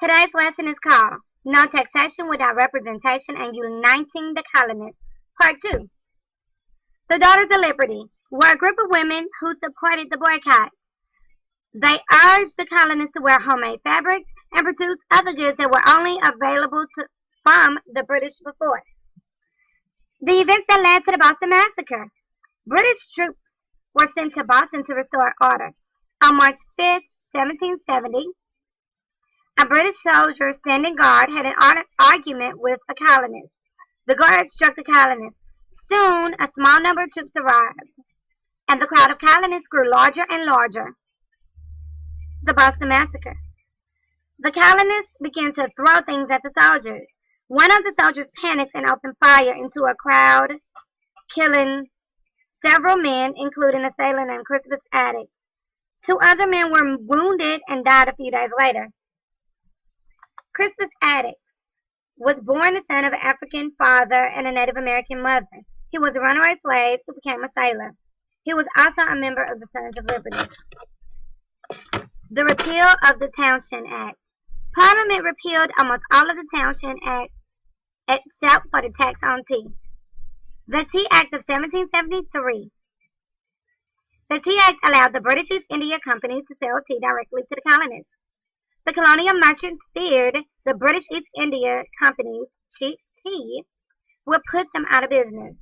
Today's lesson is called No Taxation Without Representation and Uniting the Colonists, Part 2. The Daughters of Liberty were a group of women who supported the boycotts. They urged the colonists to wear homemade fabrics and produce other goods that were only available from the British before. The events that led to the Moston-Massacre. British troops were sent to Boston to restore order. On March 5, 1770, a British soldier standing guard had an argument with a colonist. The guard struck the colonist. Soon, a small number of troops arrived, and the crowd of colonists grew larger and larger. The Boston Massacre. The colonists began to throw things at the soldiers. One of the soldiers panicked and opened fire into a crowd, killing several men, including a sailor named Chrispus-Attucks. 2 other men were wounded and died a few days later. Chrispus-Attucks was born the son of an African father and a Native American mother. He was a runaway slave who became a sailor. He was also a member of the Sons of Liberty. The repeal of the Townshend-Act. Parliament repealed almost all of the Townshend-Act except for the tax on tea. The Tea Act of 1773. The Tea Act allowed the British East India Company to sell tea directly to the colonists. The colonial merchants feared the British East India Company's cheap tea would put them out of business.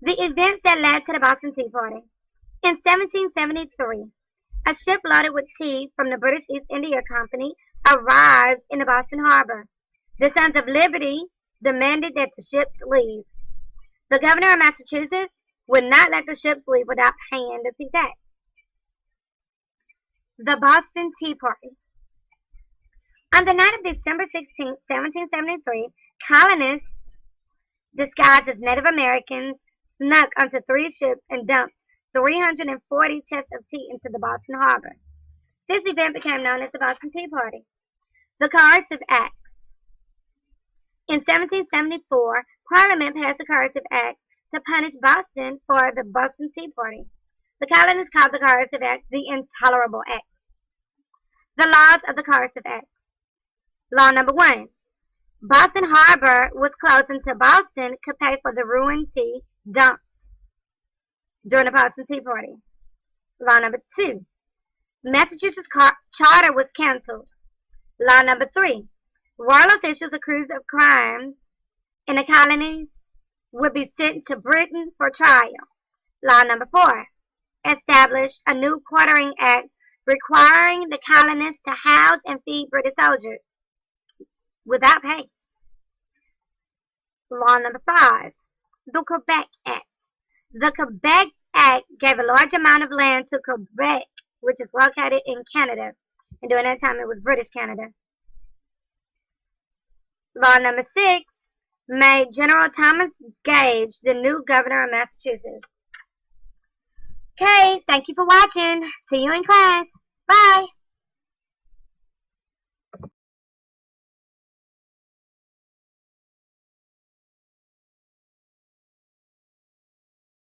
The events that led to the Boston Tea Party. In 1773, a ship loaded with tea from the British East India Company arrived in the Boston harbor. The Sons of Liberty demanded that the ships leave. The governor of Massachusetts would not let the ships leave without paying the tea tax. The Boston Tea Party. On the night of December 16, 1773, colonists disguised as Native Americans snuck onto 3 ships and dumped 340 chests of tea into the Boston harbor. This event became known as the Boston Tea Party. The Coercive-Acts. In 1774, Parliament passed the Coercive-Acts to punish Boston for the Boston Tea Party. The colonists called the Coercive-Acts the Intolerable Acts. The laws of the Coercive-Acts. Law number 1. Boston Harbor was closed until Boston could pay for the ruined tea dumped during the Boston Tea Party. Law number 2. Massachusetts charter was canceled. Law number 3. Royal officials accused of crimes in the colonies would be sent to Britain for trial. Law number 4. Established a new quartering act requiring the colonists to house and feed British soldiers without pay. Law number 5. The Quebec Act. The Quebec Act gave a large amount of land to Quebec, which is located in Canada. And during that time, it was British Canada. Law number 6 made General Thomas Gage the new governor of Massachusetts. Okay, thank you for watching. See you in class. Bye.